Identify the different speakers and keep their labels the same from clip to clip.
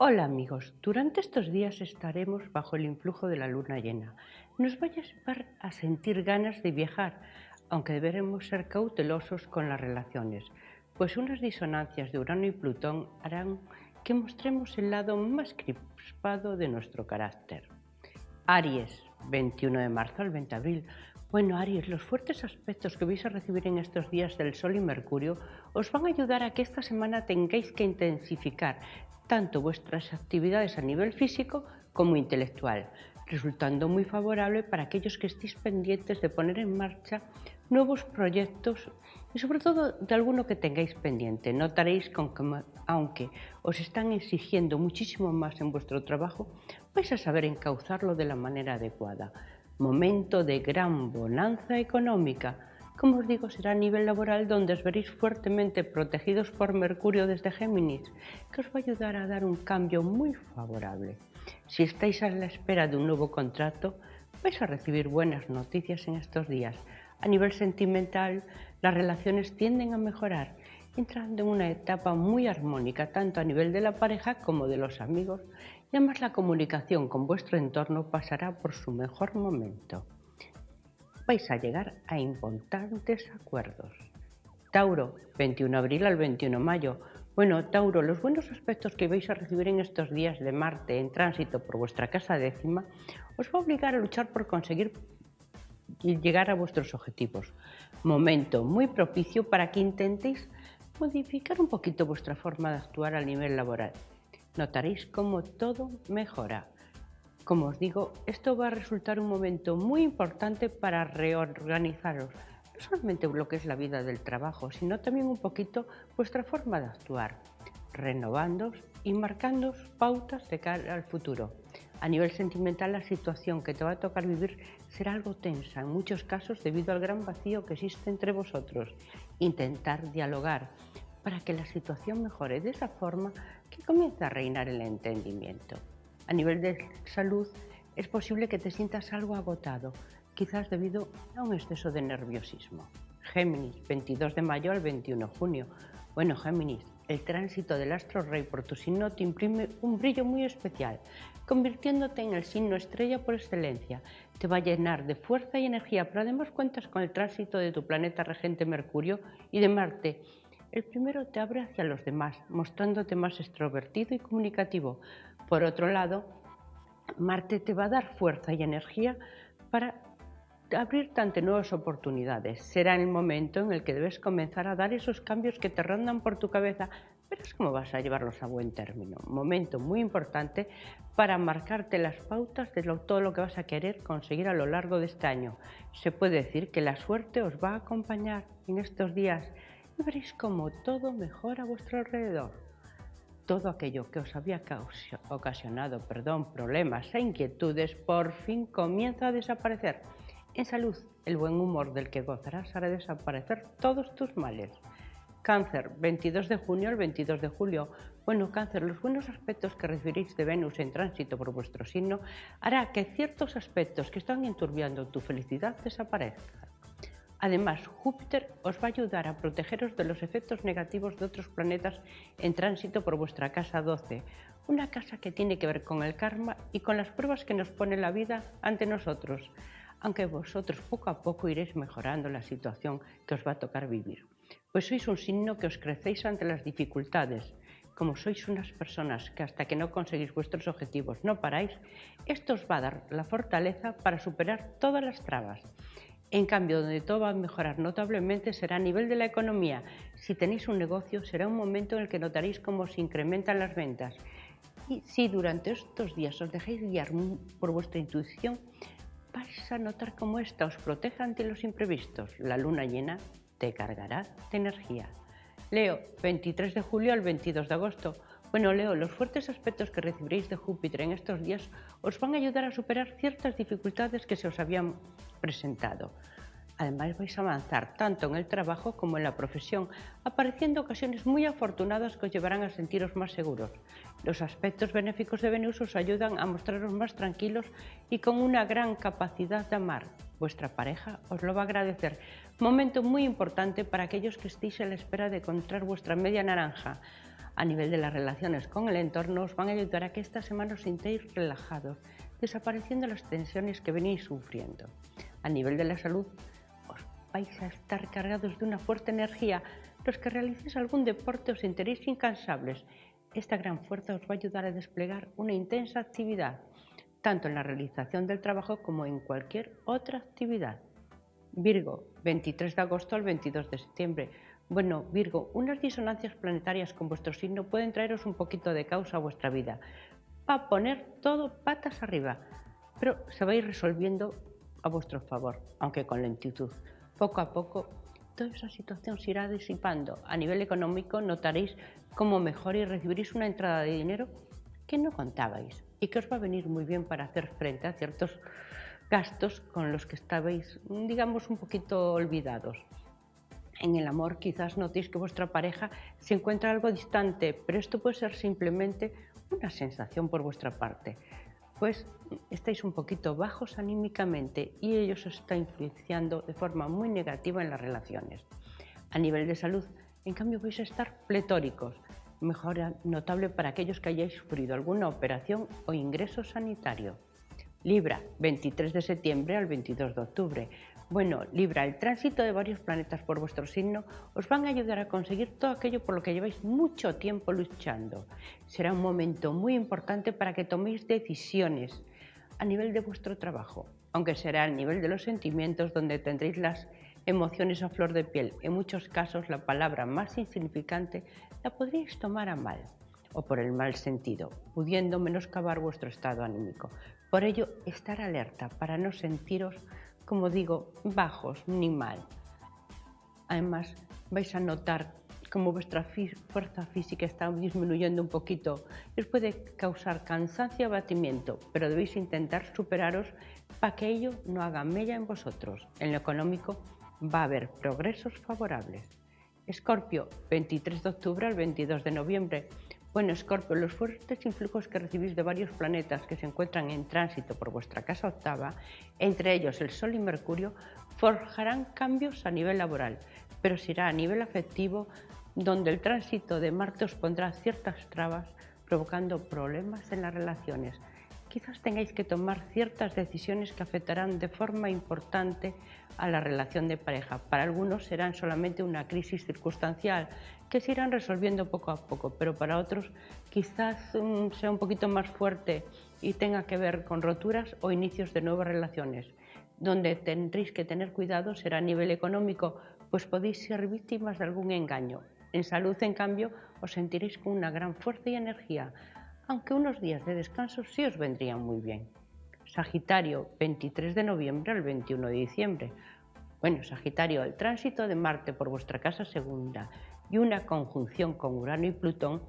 Speaker 1: Hola amigos, durante estos días estaremos bajo el influjo de la luna llena. Nos va a llevar a sentir ganas de viajar, aunque deberemos ser cautelosos con las relaciones, pues unas disonancias de Urano y Plutón harán que mostremos el lado más crispado de nuestro carácter. Aries, 21 de marzo al 20 de abril. Bueno, Aries, los fuertes aspectos que vais a recibir en estos días del Sol y Mercurio os van a ayudar a que esta semana tengáis que intensificar tanto vuestras actividades a nivel físico como intelectual, resultando muy favorable para aquellos que estéis pendientes de poner en marcha nuevos proyectos y sobre todo de alguno que tengáis pendiente. Notaréis que aunque os están exigiendo muchísimo más en vuestro trabajo, vais a saber encauzarlo de la manera adecuada. Momento de gran bonanza económica. Como os digo, será a nivel laboral donde os veréis fuertemente protegidos por Mercurio desde Géminis, que os va a ayudar a dar un cambio muy favorable. Si estáis a la espera de un nuevo contrato, vais a recibir buenas noticias en estos días. A nivel sentimental, las relaciones tienden a mejorar, entrando en una etapa muy armónica, tanto a nivel de la pareja como de los amigos, y además la comunicación con vuestro entorno pasará por su mejor momento. Vais a llegar a importantes acuerdos. Tauro, 21 de abril al 21 de mayo. Bueno, Tauro, los buenos aspectos que vais a recibir en estos días de Marte en tránsito por vuestra casa décima os va a obligar a luchar por conseguir llegar a vuestros objetivos. Momento muy propicio para que intentéis modificar un poquito vuestra forma de actuar a nivel laboral. Notaréis cómo todo mejora. Como os digo, esto va a resultar un momento muy importante para reorganizaros, no solamente lo que es la vida del trabajo, sino también un poquito vuestra forma de actuar, renovándoos y marcándoos pautas de cara al futuro. A nivel sentimental, la situación que te va a tocar vivir será algo tensa, en muchos casos debido al gran vacío que existe entre vosotros. Intentar dialogar para que la situación mejore de esa forma que comience a reinar el entendimiento. A nivel de salud, es posible que te sientas algo agotado, quizás debido a un exceso de nerviosismo. Géminis, 22 de mayo al 21 de junio. Bueno, Géminis, el tránsito del astro rey por tu signo te imprime un brillo muy especial, convirtiéndote en el signo estrella por excelencia. Te va a llenar de fuerza y energía, pero además cuentas con el tránsito de tu planeta regente Mercurio y de Marte. El primero te abre hacia los demás, mostrándote más extrovertido y comunicativo. Por otro lado, Marte te va a dar fuerza y energía para abrirte ante nuevas oportunidades. Será el momento en el que debes comenzar a dar esos cambios que te rondan por tu cabeza. Verás cómo vas a llevarlos a buen término. Momento muy importante para marcarte las pautas de todo lo que vas a querer conseguir a lo largo de este año. Se puede decir que la suerte os va a acompañar en estos días y veréis cómo todo mejora a vuestro alrededor. Todo aquello que os había ocasionado problemas e inquietudes por fin comienza a desaparecer. En salud, el buen humor del que gozarás hará desaparecer todos tus males. Cáncer, 22 de junio al 22 de julio. Bueno, Cáncer, los buenos aspectos que recibiréis de Venus en tránsito por vuestro signo hará que ciertos aspectos que están enturbiando tu felicidad desaparezcan. Además, Júpiter os va a ayudar a protegeros de los efectos negativos de otros planetas en tránsito por vuestra casa 12, una casa que tiene que ver con el karma y con las pruebas que nos pone la vida ante nosotros, aunque vosotros poco a poco iréis mejorando la situación que os va a tocar vivir. Pues sois un signo que os crecéis ante las dificultades. Como sois unas personas que hasta que no conseguís vuestros objetivos no paráis, esto os va a dar la fortaleza para superar todas las trabas. En cambio, donde todo va a mejorar notablemente será a nivel de la economía. Si tenéis un negocio, será un momento en el que notaréis cómo se incrementan las ventas. Y si durante estos días os dejáis guiar por vuestra intuición, vais a notar cómo esta os protege ante los imprevistos. La luna llena te cargará de energía. Leo, 23 de julio al 22 de agosto. Bueno, Leo, los fuertes aspectos que recibiréis de Júpiter en estos días os van a ayudar a superar ciertas dificultades que se os habían presentado. Además, vais a avanzar tanto en el trabajo como en la profesión, apareciendo ocasiones muy afortunadas que os llevarán a sentiros más seguros. Los aspectos benéficos de Venus os ayudan a mostraros más tranquilos y con una gran capacidad de amar. Vuestra pareja os lo va a agradecer. Momento muy importante para aquellos que estéis a la espera de encontrar vuestra media naranja. A nivel de las relaciones con el entorno, os van a ayudar a que esta semana os sintáis relajados, desapareciendo las tensiones que venís sufriendo. A nivel de la salud, os vais a estar cargados de una fuerte energía. Los que realicéis algún deporte os sentiréis incansables. Esta gran fuerza os va a ayudar a desplegar una intensa actividad, tanto en la realización del trabajo como en cualquier otra actividad. Virgo, 23 de agosto al 22 de septiembre. Bueno, Virgo, unas disonancias planetarias con vuestro signo pueden traeros un poquito de caos a vuestra vida. Va a poner todo patas arriba, pero se va a ir resolviendo a vuestro favor, aunque con lentitud. Poco a poco, toda esa situación se irá disipando. A nivel económico notaréis cómo mejor y recibiréis una entrada de dinero que no contabais y que os va a venir muy bien para hacer frente a ciertos gastos con los que estabais, digamos, un poquito olvidados. En el amor quizás notéis que vuestra pareja se encuentra algo distante, pero esto puede ser simplemente una sensación por vuestra parte, pues estáis un poquito bajos anímicamente y ello os está influenciando de forma muy negativa en las relaciones. A nivel de salud, en cambio, vais a estar pletóricos, mejora notable para aquellos que hayáis sufrido alguna operación o ingreso sanitario. Libra, 23 de septiembre al 22 de octubre. Bueno, Libra, el tránsito de varios planetas por vuestro signo os van a ayudar a conseguir todo aquello por lo que lleváis mucho tiempo luchando. Será un momento muy importante para que toméis decisiones a nivel de vuestro trabajo, aunque será al nivel de los sentimientos donde tendréis las emociones a flor de piel. En muchos casos la palabra más insignificante la podríais tomar a mal o por el mal sentido, pudiendo menoscabar vuestro estado anímico. Por ello, estar alerta para no sentiros, como digo, bajos ni mal. Además, vais a notar como vuestra fuerza física está disminuyendo un poquito. Les puede causar cansancio y abatimiento, pero debéis intentar superaros para que ello no haga mella en vosotros. En lo económico va a haber progresos favorables. Escorpio, 23 de octubre al 22 de noviembre. Bueno, Escorpio, los fuertes influjos que recibís de varios planetas que se encuentran en tránsito por vuestra casa octava, entre ellos el Sol y Mercurio, forjarán cambios a nivel laboral, pero será a nivel afectivo donde el tránsito de Marte os pondrá ciertas trabas, provocando problemas en las relaciones. Quizás tengáis que tomar ciertas decisiones que afectarán de forma importante a la relación de pareja. Para algunos serán solamente una crisis circunstancial que se irán resolviendo poco a poco, pero para otros quizás sea un poquito más fuerte y tenga que ver con roturas o inicios de nuevas relaciones. Donde tendréis que tener cuidado será a nivel económico, pues podéis ser víctimas de algún engaño. En salud, en cambio, os sentiréis con una gran fuerza y energía, aunque unos días de descanso sí os vendrían muy bien. Sagitario, 23 de noviembre al 21 de diciembre. Bueno, Sagitario, el tránsito de Marte por vuestra casa segunda y una conjunción con Urano y Plutón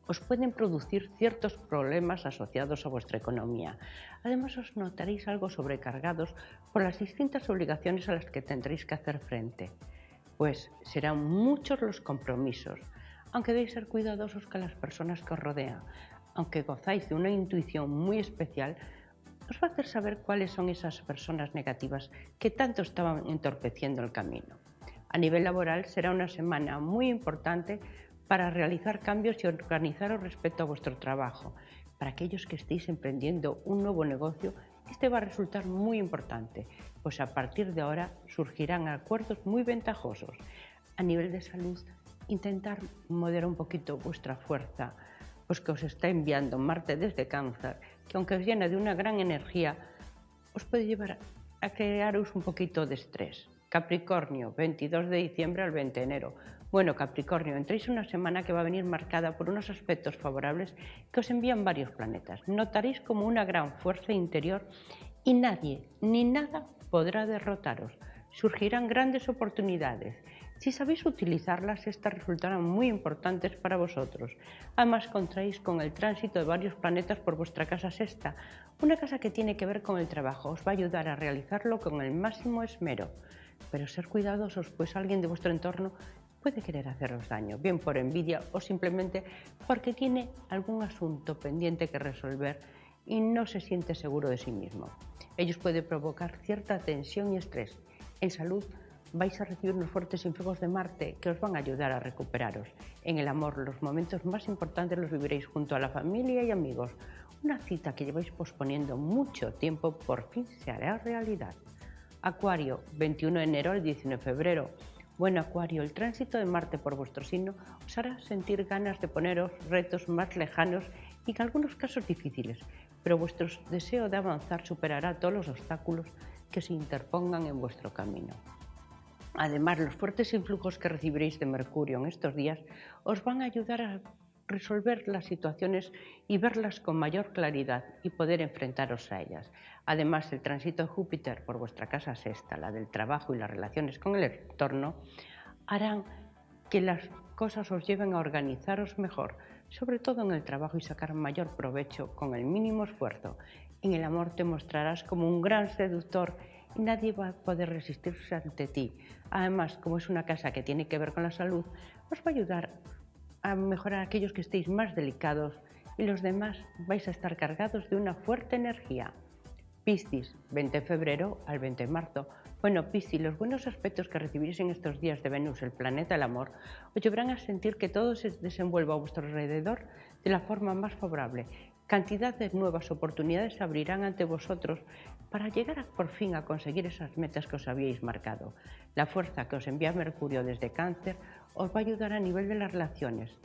Speaker 1: os pueden producir ciertos problemas asociados a vuestra economía. Además, os notaréis algo sobrecargados por las distintas obligaciones a las que tendréis que hacer frente, pues serán muchos los compromisos, aunque debéis ser cuidadosos con las personas que os rodean. Aunque gozáis de una intuición muy especial, os va a hacer saber cuáles son esas personas negativas que tanto estaban entorpeciendo el camino. A nivel laboral será una semana muy importante para realizar cambios y organizaros respecto a vuestro trabajo. Para aquellos que estéis emprendiendo un nuevo negocio, este va a resultar muy importante, pues a partir de ahora surgirán acuerdos muy ventajosos. A nivel de salud, intentar moderar un poquito vuestra fuerza, pues que os está enviando Marte desde Cáncer, que aunque os llena de una gran energía, os puede llevar a crearos un poquito de estrés. Capricornio, 22 de diciembre al 20 de enero. Bueno, Capricornio, entréis una semana que va a venir marcada por unos aspectos favorables que os envían varios planetas. Notaréis como una gran fuerza interior y nadie ni nada podrá derrotaros. Surgirán grandes oportunidades. Si sabéis utilizarlas, estas resultarán muy importantes para vosotros. Además, contáis con el tránsito de varios planetas por vuestra casa sexta, una casa que tiene que ver con el trabajo. Os va a ayudar a realizarlo con el máximo esmero. Pero ser cuidadosos, pues alguien de vuestro entorno puede querer haceros daño, bien por envidia o simplemente porque tiene algún asunto pendiente que resolver y no se siente seguro de sí mismo. Ellos pueden provocar cierta tensión y estrés. En salud, vais a recibir unos fuertes influjos de Marte que os van a ayudar a recuperaros. En el amor, los momentos más importantes los viviréis junto a la familia y amigos. Una cita que lleváis posponiendo mucho tiempo por fin se hará realidad. Acuario, 21 de enero al 19 de febrero. Bueno, Acuario, el tránsito de Marte por vuestro signo os hará sentir ganas de poneros retos más lejanos y en algunos casos difíciles, pero vuestro deseo de avanzar superará todos los obstáculos que se interpongan en vuestro camino. Además, los fuertes influjos que recibiréis de Mercurio en estos días os van a ayudar a resolver las situaciones y verlas con mayor claridad y poder enfrentaros a ellas. Además, el tránsito de Júpiter por vuestra casa sexta, la del trabajo y las relaciones con el entorno, harán que las cosas os lleven a organizaros mejor, sobre todo en el trabajo, y sacar mayor provecho con el mínimo esfuerzo. En el amor te mostrarás como un gran seductor y nadie va a poder resistirse ante ti. Además, como es una casa que tiene que ver con la salud, os va a ayudar a mejorar a aquellos que estéis más delicados y los demás vais a estar cargados de una fuerte energía. Piscis, 20 de febrero al 20 de marzo. Bueno, Piscis, los buenos aspectos que recibiréis en estos días de Venus, el planeta del amor, os llevarán a sentir que todo se desenvuelva a vuestro alrededor de la forma más favorable. Cantidad de nuevas oportunidades se abrirán ante vosotros para llegar por fin a conseguir esas metas que os habíais marcado. La fuerza que os envía Mercurio desde Cáncer os va a ayudar a nivel de las relaciones.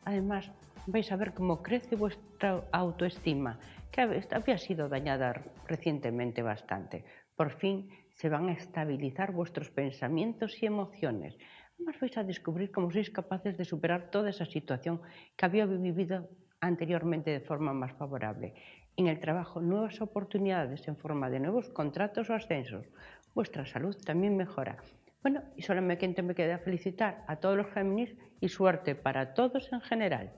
Speaker 1: Además, vais a ver cómo crece vuestra autoestima, que había sido dañada recientemente bastante. Por fin se van a estabilizar vuestros pensamientos y emociones. Además, vais a descubrir cómo sois capaces de superar toda esa situación que había vivido anteriormente de forma más favorable. En el trabajo, nuevas oportunidades en forma de nuevos contratos o ascensos. Vuestra salud también mejora. Bueno, y solamente me queda felicitar a todos los Géminis y suerte para todos en general.